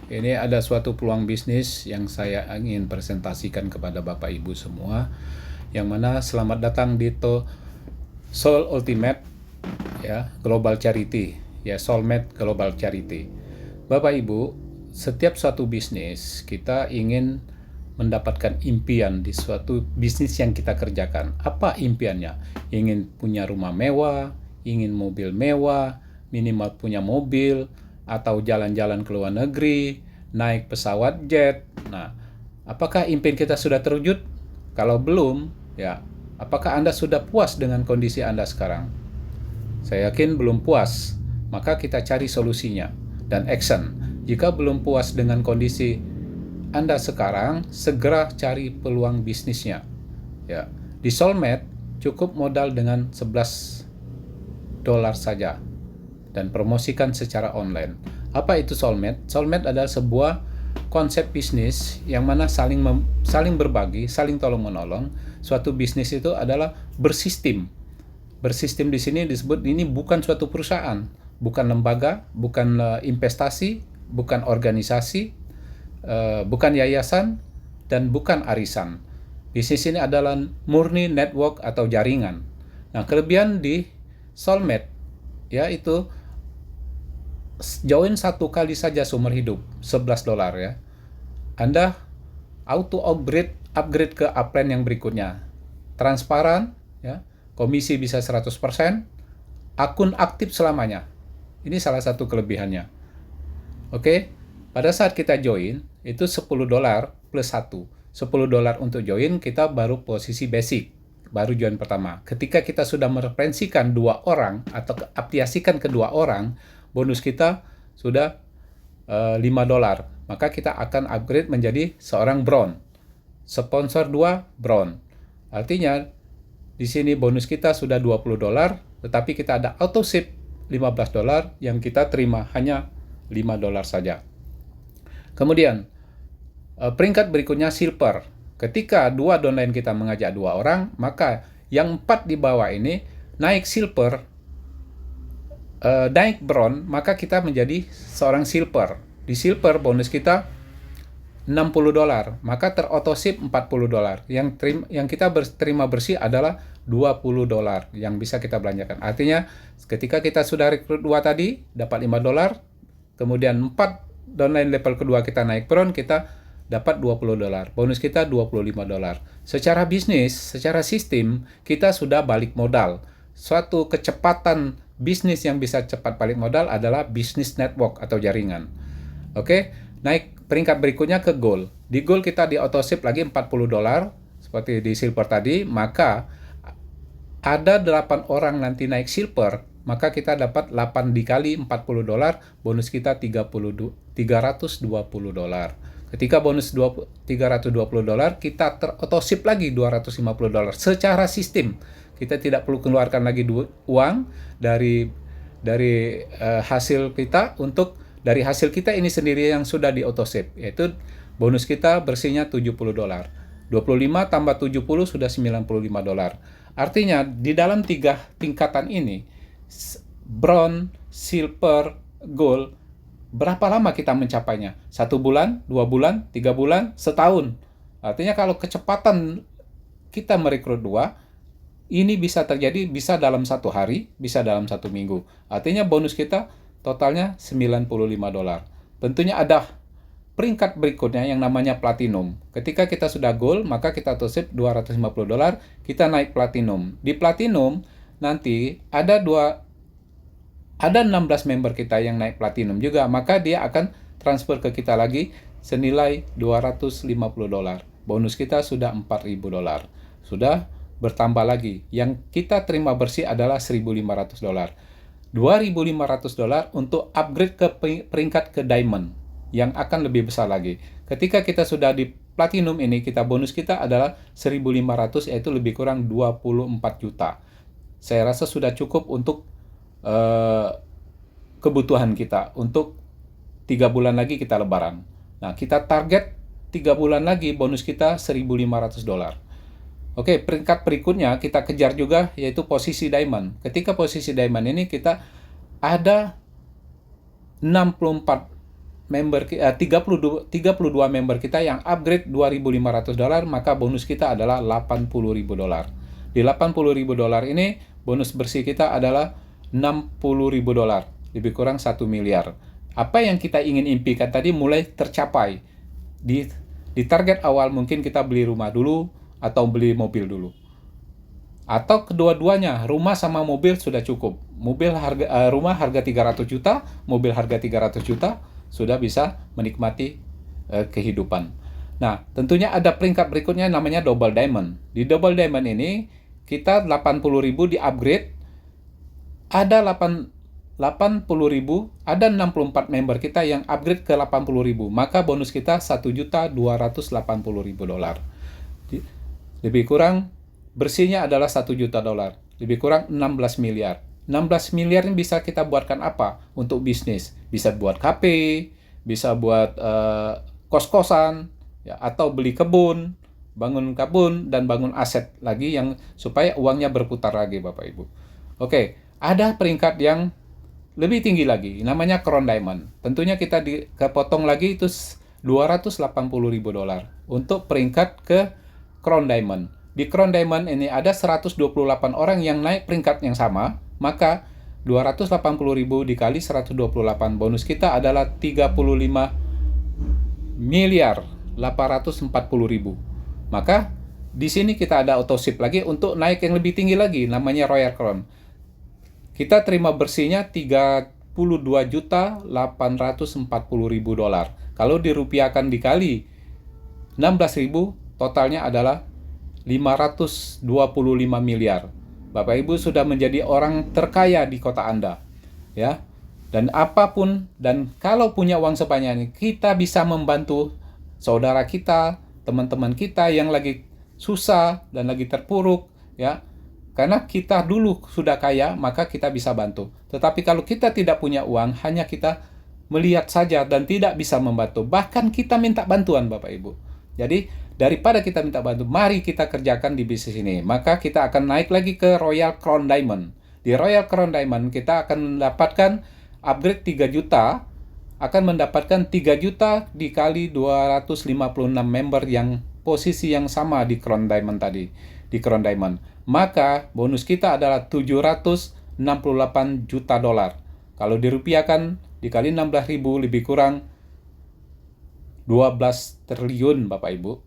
Ini ada suatu peluang bisnis yang saya ingin presentasikan kepada Bapak Ibu semua, yang mana selamat datang di Soul Ultimate ya, Global Charity, ya, Soulmate Global Charity. Bapak Ibu, setiap suatu bisnis kita ingin mendapatkan impian di suatu bisnis yang kita kerjakan. Apa impiannya? Ingin punya rumah mewah, ingin mobil mewah, minimal punya mobil, atau jalan-jalan ke luar negeri, naik pesawat jet. Nah, apakah impian kita sudah terwujud? Kalau belum, ya, apakah Anda sudah puas dengan kondisi Anda sekarang? Saya yakin belum puas, maka kita cari solusinya dan action. Jika belum puas dengan kondisi Anda sekarang, segera cari peluang bisnisnya. Ya, di Soulmate cukup modal dengan $11 saja dan promosikan secara online. Apa itu Soulmate? Soulmate adalah sebuah konsep bisnis yang mana saling berbagi, saling tolong-menolong. Suatu bisnis itu adalah bersistem. Bersistem di sini disebut ini bukan suatu perusahaan, bukan lembaga, bukan investasi, bukan organisasi, bukan yayasan, dan bukan arisan. Bisnis ini adalah murni network atau jaringan. Nah, kelebihan di Soulmate yaitu join satu kali saja seumur hidup, $11 ya. Anda auto upgrade ke upline yang berikutnya. Transparan, ya. Komisi bisa 100%, akun aktif selamanya. Ini salah satu kelebihannya. Oke, pada saat kita join, itu $10 plus 1. $10 untuk join, kita baru posisi basic, baru join pertama. Ketika kita sudah mereferensikan 2 orang atau aplikasikan ke 2 orang, bonus kita sudah $5. Maka kita akan upgrade menjadi seorang bronze. Sponsor 2 bronze. Artinya di sini bonus kita sudah $20, tetapi kita ada auto ship $15 yang kita terima hanya $5 saja. Kemudian peringkat berikutnya silver. Ketika 2 downline kita mengajak 2 orang, maka yang 4 di bawah ini naik silver, naik bronze, maka kita menjadi seorang silver. Di silver bonus kita $60, maka terautoship $40. Yang kita terima bersih adalah $20 yang bisa kita belanjakan. Artinya ketika kita sudah rekrut 2 tadi dapat $5, kemudian 4 downline level kedua kita naik bronze, kita dapat $20. Bonus kita $25. Secara bisnis, secara sistem, kita sudah balik modal. Suatu kecepatan bisnis yang bisa cepat balik modal adalah bisnis network atau jaringan. Oke, naik peringkat berikutnya ke gold. Di gold kita di autoship lagi $40 seperti di silver tadi, maka ada 8 orang nanti naik silver, maka kita dapat 8 dikali $40, bonus kita $320. Ketika bonus $320, kita terautoship lagi $250 secara sistem. Kita tidak perlu keluarkan lagi uang dari hasil kita dari hasil kita ini sendiri yang sudah di autoship, yaitu bonus kita bersihnya $70. 25 tambah 70 sudah $95. Artinya di dalam 3 tingkatan ini, bronze, silver, gold, berapa lama kita mencapainya? 1 bulan, 2 bulan, 3 bulan, setahun. Artinya kalau kecepatan kita merekrut 2, ini bisa terjadi bisa dalam 1 hari, bisa dalam 1 minggu. Artinya bonus kita totalnya $95. Tentunya ada peringkat berikutnya yang namanya platinum. Ketika kita sudah gold, maka kita autoship $250, kita naik platinum. Di platinum nanti ada 16 member kita yang naik platinum juga, maka dia akan transfer ke kita lagi senilai $250. Bonus kita sudah $4.000. Sudah bertambah lagi. Yang kita terima bersih adalah $1.500. $2.500 untuk upgrade ke peringkat ke diamond yang akan lebih besar lagi. Ketika kita sudah di platinum ini, bonus kita adalah 1.500, yaitu lebih kurang 24 juta. Saya rasa sudah cukup untuk kebutuhan kita. Untuk 3 bulan lagi kita lebaran. Nah, kita target 3 bulan lagi bonus kita $1.500. Oke, peringkat berikutnya kita kejar juga, yaitu posisi diamond. Ketika posisi diamond ini kita ada 64 32 member kita yang upgrade $2.500, maka bonus kita adalah $80.000. Di $80.000 ini, bonus bersih kita adalah $60.000, lebih kurang 1 miliar. Apa yang kita ingin impikan tadi mulai tercapai. Di target awal mungkin kita beli rumah dulu atau beli mobil dulu. Atau kedua-duanya, rumah sama mobil sudah cukup. Rumah harga 300 juta, mobil harga 300 juta, sudah bisa menikmati kehidupan. Nah, tentunya ada peringkat berikutnya namanya Double Diamond. Di Double Diamond ini, kita 80.000 di-upgrade, ada 80.000, ada 64 member kita yang upgrade ke 80.000, maka bonus kita $1.280.000. Lebih kurang, bersihnya adalah $1 juta, lebih kurang 16 miliar. 16 miliar ini bisa kita buatkan apa? Untuk bisnis. Bisa buat kafe, bisa buat kos-kosan, ya, atau beli kebun, bangun kebun, dan bangun aset lagi yang supaya uangnya berputar lagi, Bapak Ibu. Oke, ada peringkat yang lebih tinggi lagi, namanya Crown Diamond. Tentunya kita kepotong lagi itu $280.000 untuk peringkat ke Crown Diamond. Di Crown Diamond ini ada 128 orang yang naik peringkat yang sama, maka 280.000 dikali 128, bonus kita adalah 35.840.000. Maka di sini kita ada autoship lagi untuk naik yang lebih tinggi lagi, namanya Royal Crown. Kita terima bersihnya $32.840.000. Kalau dirupiahkan dikali 16.000, totalnya adalah 525 miliar. Bapak Ibu sudah menjadi orang terkaya di kota Anda. Ya. Dan apapun, dan kalau punya uang sebanyak ini, kita bisa membantu saudara kita, teman-teman kita yang lagi susah dan lagi terpuruk, ya. Karena kita dulu sudah kaya, maka kita bisa bantu. Tetapi kalau kita tidak punya uang, hanya kita melihat saja dan tidak bisa membantu. Bahkan kita minta bantuan, Bapak Ibu. Jadi, daripada kita minta bantu, mari kita kerjakan di bisnis ini. Maka kita akan naik lagi ke Royal Crown Diamond. Di Royal Crown Diamond, kita akan mendapatkan upgrade 3 juta, akan mendapatkan 3 juta dikali 256 member yang posisi yang sama di Crown Diamond tadi. Di Crown Diamond. Maka bonus kita adalah $768 juta. Kalau dirupiahkan dikali 16.000 lebih kurang 12 triliun, Bapak Ibu.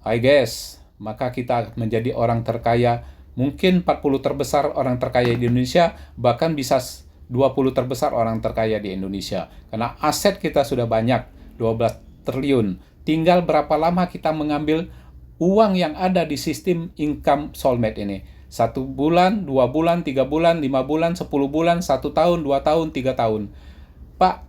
Hai guys, maka kita menjadi orang terkaya, mungkin 40 terbesar orang terkaya di Indonesia, bahkan bisa 20 terbesar orang terkaya di Indonesia. Karena aset kita sudah banyak, 12 triliun. Tinggal berapa lama kita mengambil uang yang ada di sistem income soulmate ini. 1 bulan, 2 bulan, 3 bulan, 5 bulan, 10 bulan, 1 tahun, 2 tahun, 3 tahun. Pak,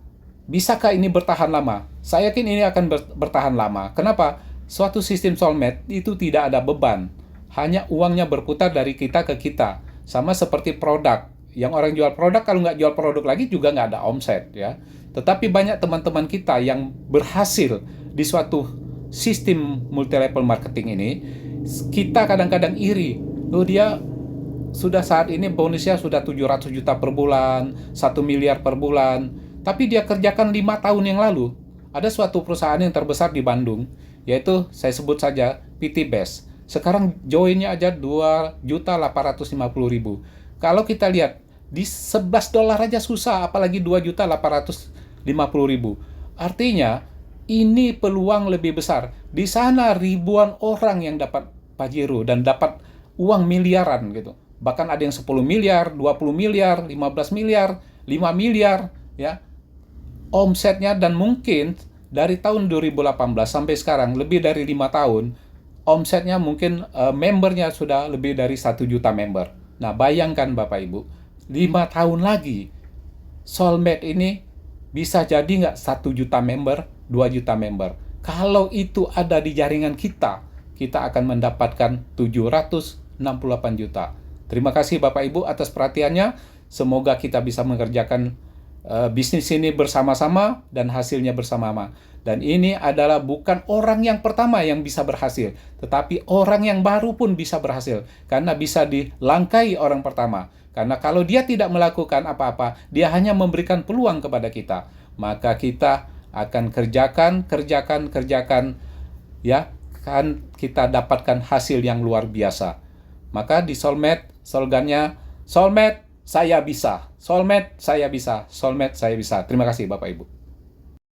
bisakah ini bertahan lama? Saya yakin ini akan bertahan lama. Kenapa? Suatu sistem soulmate itu tidak ada beban. Hanya uangnya berputar dari kita ke kita. Sama seperti produk. Yang orang jual produk, kalau nggak jual produk lagi juga nggak ada omset, ya. Tetapi banyak teman-teman kita yang berhasil di suatu sistem multi-level marketing ini, kita kadang-kadang iri. Loh, dia sudah saat ini bonusnya sudah 700 juta per bulan, 1 miliar per bulan. Tapi dia kerjakan 5 tahun yang lalu. Ada suatu perusahaan yang terbesar di Bandung, yaitu saya sebut saja PT Best. Sekarang joinnya aja 2.850.000. Kalau kita lihat, di $11 aja susah, apalagi 2.850.000. Artinya, ini peluang lebih besar. Di sana ribuan orang yang dapat Pajero dan dapat uang miliaran gitu. Bahkan ada yang 10 miliar, 20 miliar, 15 miliar, 5 miliar, ya. Omsetnya, dan mungkin dari tahun 2018 sampai sekarang lebih dari 5 tahun, omsetnya mungkin membernya sudah lebih dari 1 juta member. Nah, bayangkan Bapak Ibu, 5 tahun lagi soulmate ini bisa jadi nggak 1 juta member, 2 juta member. Kalau itu ada di jaringan kita, kita akan mendapatkan 768 juta. Terima kasih Bapak Ibu atas perhatiannya. Semoga kita bisa mengerjakan bisnis ini bersama-sama dan hasilnya bersama-sama. Dan ini adalah bukan orang yang pertama yang bisa berhasil, tetapi orang yang baru pun bisa berhasil karena bisa dilangkai orang pertama. Karena kalau dia tidak melakukan apa-apa, dia hanya memberikan peluang kepada kita, maka kita akan kerjakan, ya, kan kita dapatkan hasil yang luar biasa. Maka di Soulmate, slogannya, Soulmate, saya bisa. Soulmate, saya bisa. Soulmate, saya bisa. Terima kasih Bapak Ibu.